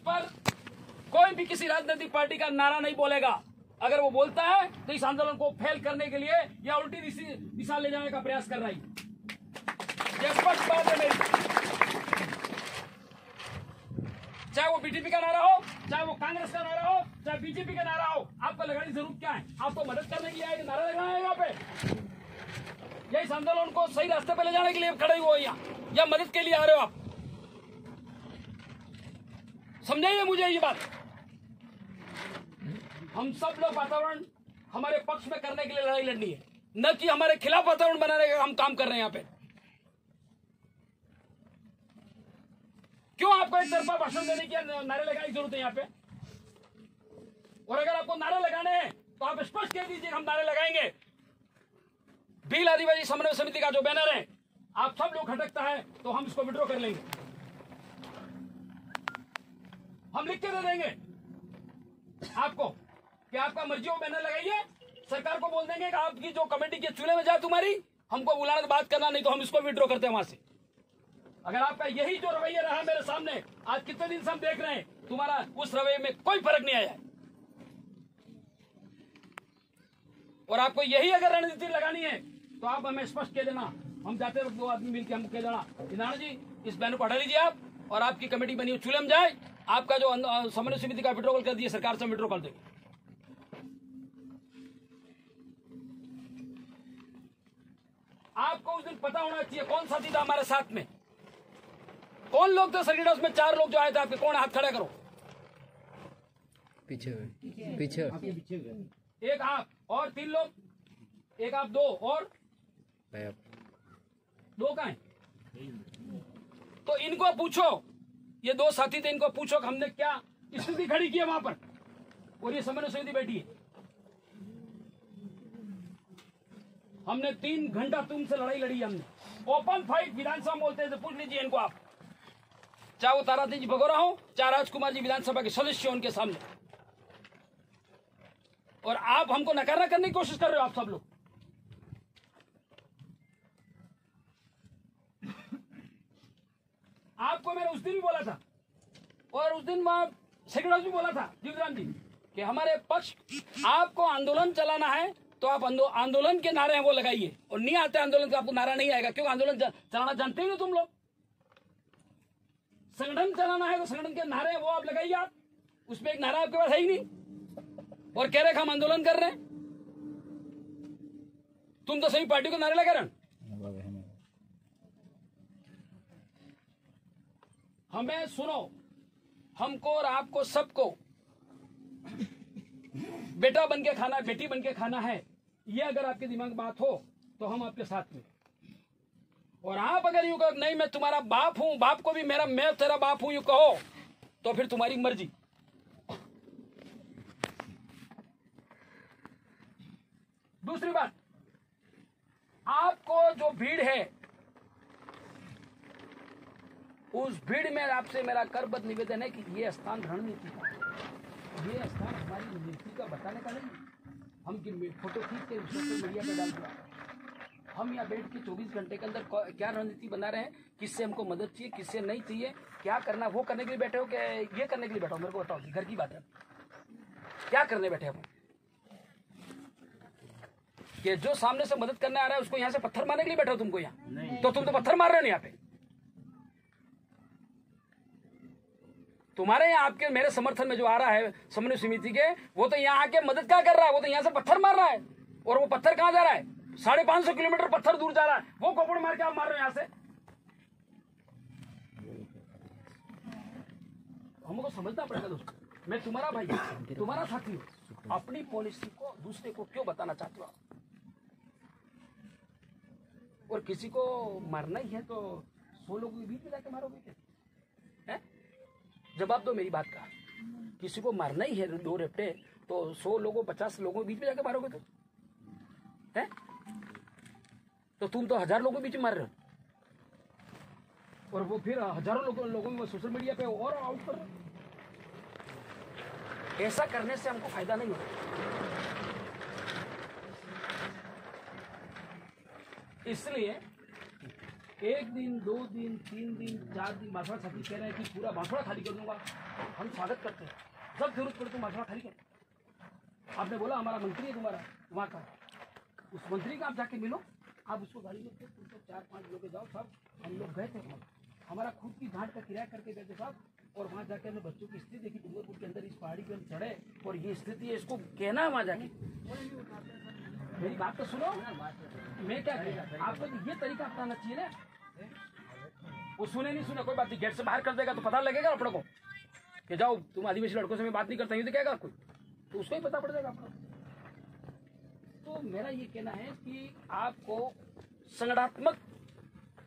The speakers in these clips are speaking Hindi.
पर कोई भी किसी राजनीतिक पार्टी का नारा नहीं बोलेगा। अगर वो बोलता है तो इस आंदोलन को फेल करने के लिए या उल्टी दिशा ले जाने का प्रयास कर रहा है। यह स्पष्ट बात है मेरी। चाहे वो बीजेपी का नारा हो, चाहे वो कांग्रेस का नारा हो, चाहे बीजेपी का नारा हो, आपको लगाने की जरूरत क्या है? आपको मदद करने के लिए आए, नारा लगाना है यहाँ पे, या इस आंदोलन को सही रास्ते पे ले जाने के लिए खड़े हुए या मदद के लिए आ रहे हो आप? समझाइए मुझे ये बात। हम सब लोग वातावरण हमारे पक्ष में करने के लिए लड़ाई लड़नी है, न कि हमारे खिलाफ वातावरण बनाने का हम काम कर रहे हैं यहाँ पे। क्यों आपको एक तरफा भाषण देने की नारे लगाने की जरूरत है यहाँ पे? और अगर आपको नारे लगाने हैं तो आप स्पष्ट कह दीजिए हम नारे लगाएंगे। भील आदिवासी समन्वय समिति का जो बैनर है आप सब लोग खटकता है तो हम इसको विड्रॉ कर लेंगे, हम लिख के दे देंगे आपको कि आपका मर्जी हो बैनर लगाइए। सरकार को बोल देंगे कि आपकी जो कमेटी के चूल्हे में जाए तुम्हारी, हमको बुलाना तो बात करना, नहीं तो हम इसको विड्रॉ करते हैं वहां से। अगर आपका यही जो रवैया रहा मेरे सामने, आज कितने दिन से हम देख रहे हैं, तुम्हारा उस रवैये में कोई फर्क नहीं आया है। और आपको यही अगर रणनीति लगानी है तो आप हमें स्पष्ट कह देना। हम जाते वक्त 2 आदमी मिलकर हमको कह देना नाना जी इस बैनर को हटा लीजिए आप, और आपकी कमेटी बनी हुई चूल्हे में जाए, आपका जो समन्वय समिति का विड्रॉल कर दिए, सरकार से विड्रॉ कर देंगे। आपको उस दिन पता होना चाहिए कौन साथी था हमारे साथ में, कौन लोग थे सर्किट हाउस में। 4 लोग जो आए थे आपके, कौन? हाथ खड़ा करो। पीछे एक आप और 3 लोग, एक आप 2 और 2 कहाँ हैं? तो इनको पूछो, ये 2 साथी थे, इनको पूछो कि हमने क्या स्थिति खड़ी की है वहां पर, और ये समन्वय समिति बैठी है। हमने 3 घंटा तुमसे लड़ाई लड़ी, हमने ओपन फाइट विधानसभा बोलते थे, पूछ लीजिए इनको आप, चाहे वो ताराजी भगोरा हो, चाहे राजकुमार जी विधानसभा के सदस्य हो उनके सामने। और आप हमको नकारना करने की कोशिश कर रहे हो आप सब लोग। आपको मैंने उस दिन भी बोला था, और उस दिन मैं सेक्रेटरी भी बोला था जीवराम जी कि हमारे पक्ष, आपको आंदोलन चलाना है तो आप आंदोलन के नारे हैं वो लगाइए, और नहीं आते आंदोलन तो आपको नारा नहीं आएगा, क्योंकि आंदोलन चलाना जानते ही नहीं तुम लोग। संगठन चलाना है तो संगठन के नारे हैं वो आप लगाइए। आप उसमें एक नारा आपके पास है ही नहीं, और कह रहे हम आंदोलन कर रहे हैं। तुम तो सही पार्टी को नारे लगा रहे। हमें सुनो, हमको और आपको सबको बेटा बन के खाना, बेटी बन के खाना है, ये अगर आपके दिमाग में बात हो तो हम आपके साथ में। और आप अगर यूं कहो नहीं मैं तुम्हारा बाप हूं, बाप को भी मैं तेरा बाप हूं यूं कहो, तो फिर तुम्हारी मर्जी। दूसरी बात, आपको जो भीड़ है, उस भीड़ में आपसे मेरा करबद्ध निवेदन है कि ये स्थान रणनीति का, ये स्थान हमारी नीति का बताने का नहीं। हम फोटो खींच के सोशल मीडिया पे डाल दिया। हम यहाँ बैठ के 24 घंटे के अंदर क्या रणनीति बना रहे हैं, किससे हमको मदद चाहिए, किससे नहीं चाहिए, क्या करना, वो करने के लिए बैठे हो क्या ये करने के लिए बैठे हो? मेरे को बताओ, घर की बात है, क्या करने बैठे हो? कि जो सामने से मदद करने आ रहा है उसको यहाँ से पत्थर मारने के लिए बैठे हो तुमको यहाँ? तो तुम तो पत्थर मार रहे हो यहाँ पे। तुम्हारे यहाँ आपके मेरे समर्थन में जो आ रहा है समन्वय समिति के, वो तो यहाँ आके मदद क्या कर रहा है? वो तो यहाँ से पत्थर मार रहा है। और वो पत्थर कहाँ जा रहा है? 550 किलोमीटर पत्थर दूर जा रहा है। वो कोपड़ मार के आप मार रहे हो यहाँ से। हमको समझना पड़ेगा दोस्तों, मैं तुम्हारा भाई, तुम्हारा साथी हूँ। अपनी पॉलिसी को दूसरे को क्यों बताना चाहते हो आप? और किसी को मारना ही है तो 100 लोगों के बीच में जाके मारोगे क्या? जवाब दो मेरी बात का। किसी को मारना ही है 2 रेपटे तो 100 लोगों 50 लोगों के बीच में जाके मारोगे तुम? है तो तुम तो 1000 लोगों के बीच में मार रहे हो, और वो फिर हजारों लोगों में सोशल मीडिया पे और आउट कर रहे हो। ऐसा करने से हमको फायदा नहीं होगा। इसलिए एक दिन, 2 दिन, 3 दिन, 4 दिन बांसवाड़ा साथी कह रहे हैं कि पूरा बांसवाड़ा खाली कर दूंगा। हम स्वागत करते हैं, जब जरूरत पड़े तो बांसवाड़ा खाली कर। आपने बोला हमारा मंत्री है तुम्हारा वहाँ का, उस मंत्री का आप जाके मिलो, आप उसको गाड़ी में 4-5 लोग जाओ। सब हम लोग गए थे, हमारा खुद की घाट का किराया करके गए थे साहब। और वहाँ जाके हमने बच्चों की स्थिति देखी, डूंगरपुर के अंदर इस पहाड़ी पे हम चढ़े और ये स्थिति है, इसको कहना है वहाँ जाके। मेरी बात तो सुनो, मैं क्या कहूँ आपको, ये तरीका अपनाना चाहिए ना। वो सुने नहीं सुने कोई बात नहीं, गेट से बाहर कर देगा तो पता लगेगा अपने को कि जाओ तुम आदिवासी लड़कों से मैं बात नहीं करता हूँ, तो कहेगा कोई, तो उसको ही पता पड़ जाएगा अपना। तो मेरा ये कहना है कि आपको संगठनात्मक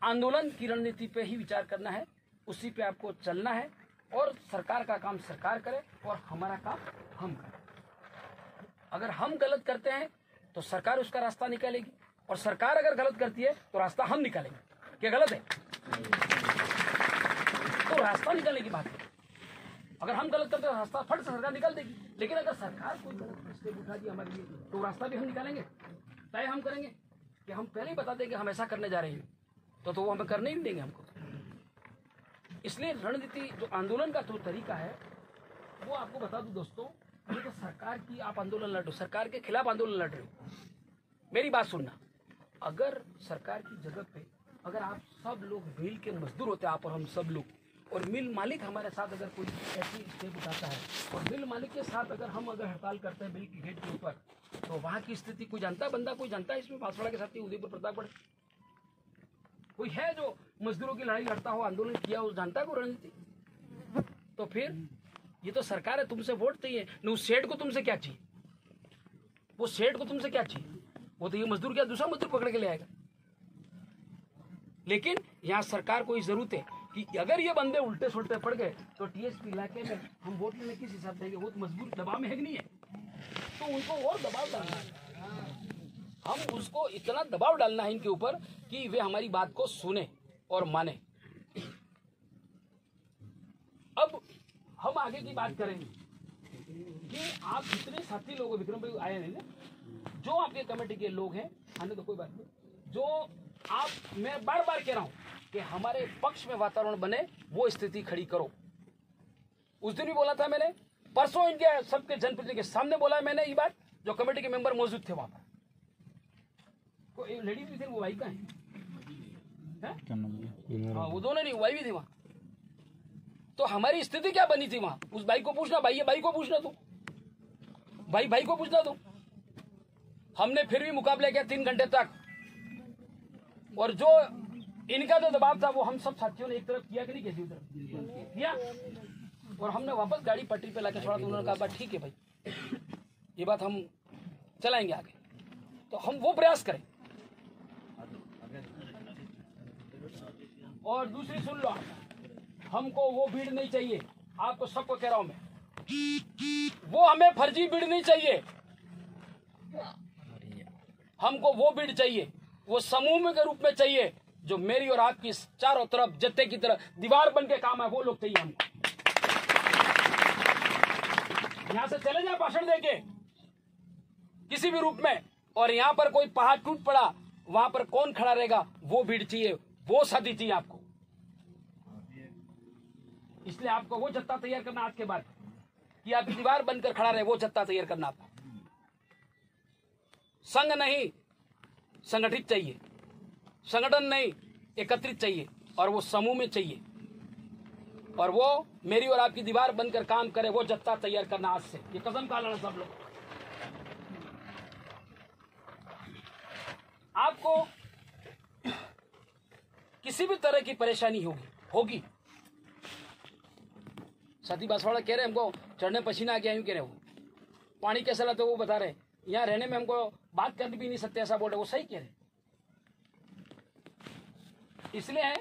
आंदोलन की रणनीति पे ही विचार करना है, उसी पे आपको चलना है। और सरकार का काम सरकार करे और हमारा काम हम करें। अगर हम गलत करते हैं तो सरकार उसका रास्ता निकालेगी, और सरकार अगर गलत करती है तो रास्ता हम निकालेंगे। क्या गलत है? तो रास्ता निकालने की बात है। अगर हम गलत करते हैं रास्ता फट से सरकार निकाल देगी, लेकिन अगर सरकार कोई गलत स्टेप उठा दी हमारे लिए तो रास्ता भी हम निकालेंगे, तय हम करेंगे। कि हम पहले ही बता देंगे हम ऐसा करने जा रहे हैं, तो वो हमें करने ही नहीं देंगे हमको। इसलिए रणनीति जो आंदोलन का जो तरीका है वो आपको बता दूं दोस्तों, ये तो सरकार की आप आंदोलन लड़ रहे हो, सरकार के खिलाफ आंदोलन लड़ रहे हो। मेरी बात सुनना, अगर सरकार की जगह पे अगर आप सब लोग मिल के मजदूर होते, आप और हम सब लोग, और मिल मालिक हमारे साथ अगर कोई ऐसी स्टेप उठाता है और मिल मालिक के साथ अगर हम हड़ताल करते हैं मिल के गेट के ऊपर, तो वहाँ की स्थिति कोई जानता है? बंदा कोई जानता है इसमें बांसवाड़ा के साथ ही उदयपुर प्रतापगढ़ कोई है जो मजदूरों की लड़ाई लड़ता हो, आंदोलन किया हो, जानता है वो रणनीति? तो फिर ये तो सरकार है, तुमसे वोट चाहिए न, उस सेठ को तुमसे क्या चाहिए? वो सेठ को तुमसे क्या चाहिए? वो तो ये मजदूर क्या दूसरा मजदूर पकड़ के ले आएगा। लेकिन यहाँ सरकार को जरूरत है कि अगर ये बंदे उल्टे सुलटे पड़ गए तो टीएसपी इलाके में हम वोट लेने किस हिसाब देंगे? वो तो मजबूर दबाव में है कि नहीं है? तो उनको और दबाव डालना है, हम उसको इतना दबाव डालना है इनके ऊपर कि वे हमारी बात को सुने और माने। अब हम आगे की बात करेंगे कि आप जितने साथी लोग विक्रम भाई आए हैं ना, जो आपके कमेटी के लोग हैं, आने तो कोई बात नहीं, जो आप, मैं बार बार कह रहा हूं कि हमारे पक्ष में वातावरण बने, वो स्थिति खड़ी करो। उस दिन भी बोला था मैंने, परसों इनके सबके जनप्रतिनिधि के सामने बोला है मैंने ये बात, जो कमेटी के मेंबर मौजूद थे वहां पर। तो एक लेडीज भी थी, वो भाई का है? हाँ, वो दोनों नहीं, भाई भी थी वहां। तो हमारी स्थिति क्या बनी थी वहां? उस भाई को पूछना, भाई भाई को पूछना, तो भाई को पूछना। तो हमने फिर भी मुकाबले किया 3 घंटे तक, और जो इनका जो दबाव था वो हम सब साथियों ने एक तरफ किया कि नहीं किया? और हमने वापस गाड़ी पटरी पे लाके छोड़ा। तो उन्होंने कहा बात ठीक है भाई, ये बात हम चलाएंगे आगे। तो हम वो प्रयास करें। और दूसरी सुन लो, हमको वो भीड़ नहीं चाहिए, आपको सबको कह रहा हूं मैं, वो हमें फर्जी भीड़ नहीं चाहिए, हमको वो भीड़ चाहिए, वो समूह के रूप में चाहिए, जो मेरी और आपकी चारों तरफ जत्थे की तरह दीवार बन के काम है, वो लोग चाहिए हमको। यहां से चले जाए भाषण देके किसी भी रूप में, और यहां पर कोई पहाड़ टूट पड़ा, वहां पर कौन खड़ा रहेगा? वो भीड़ चाहिए, वो साथी चाहिए आपको। इसलिए आपको वो जत्था तैयार करना आज के बाद, कि आपकी दीवार बनकर खड़ा रहे, वो जत्था तैयार करना आपको। संघ नहीं, संगठित चाहिए, संगठन नहीं, एकत्रित चाहिए, और वो समूह में चाहिए, और वो मेरी और आपकी दीवार बनकर काम करे, वो जत्था तैयार करना आज से। ये कसम खा लेना सब लोग। आपको किसी भी तरह की परेशानी होगी। साथी बांसवाड़ा कह रहे हमको चढ़ने पसीना आ गया, यूं कह रहे हो, पानी कैसा लगता है वो बता रहे, यहाँ रहने में हमको बात करनी भी नहीं सकते, ऐसा बोल रहे, वो सही कह रहे। इसलिए है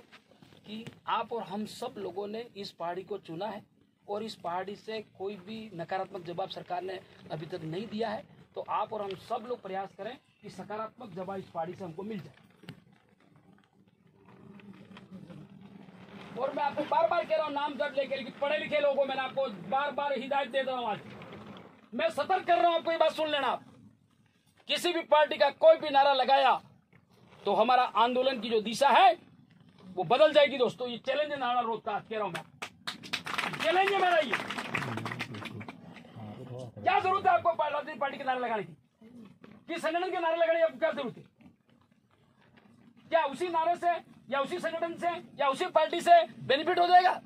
कि आप और हम सब लोगों ने इस पहाड़ी को चुना है, और इस पहाड़ी से कोई भी नकारात्मक जवाब सरकार ने अभी तक नहीं दिया है। तो आप और हम सब लोग प्रयास करें कि सकारात्मक जवाब इस पहाड़ी से हमको मिल जाए। और मैं आपको बार बार कह रहा हूं, नाम जब लेके, लेकिन पढ़े लिखे लोगों, मैंने आपको बार बार हिदायत दे रहा हूं, आज मैं सतर्क कर रहा हूं आपको, ये बात सुन लेना। आप किसी भी पार्टी का कोई भी नारा लगाया तो हमारा आंदोलन की जो दिशा है वो बदल जाएगी दोस्तों। ये चैलेंज है नारा रोज का, कह रहा हूं मैं, चैलेंज है मेरा ये। क्या जरूरत है आपको राजनीतिक पार्टी के नारे लगाने की? किस संगठन के नारे लगाने की आपको क्या जरूरत है? क्या उसी नारे से या उसी संगठन से या उसी पार्टी से बेनिफिट हो जाएगा?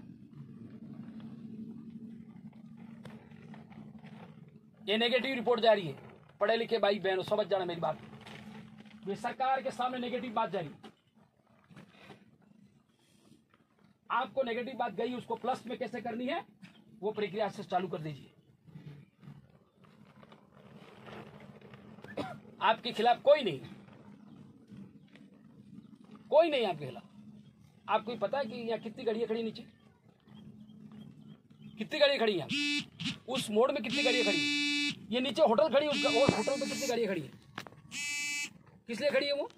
ये नेगेटिव रिपोर्ट जा रही है। पढ़े लिखे भाई बहनों समझ जाना मेरी बात, ये सरकार के सामने नेगेटिव बात जा रही है। आपको नेगेटिव बात गई, उसको प्लस में कैसे करनी है वो प्रक्रिया से चालू कर दीजिए। आपके खिलाफ कोई नहीं आपके खिलाफ। आपको ही पता है कि यहाँ कितनी गाड़ियां खड़ी, नीचे कितनी गाड़ियां खड़ी हैं, उस मोड़ में कितनी गाड़ियां खड़ी है, ये नीचे होटल खड़ी है, उसका और होटल पे कितनी गाड़ियां खड़ी है, किस लिए खड़ी है वो?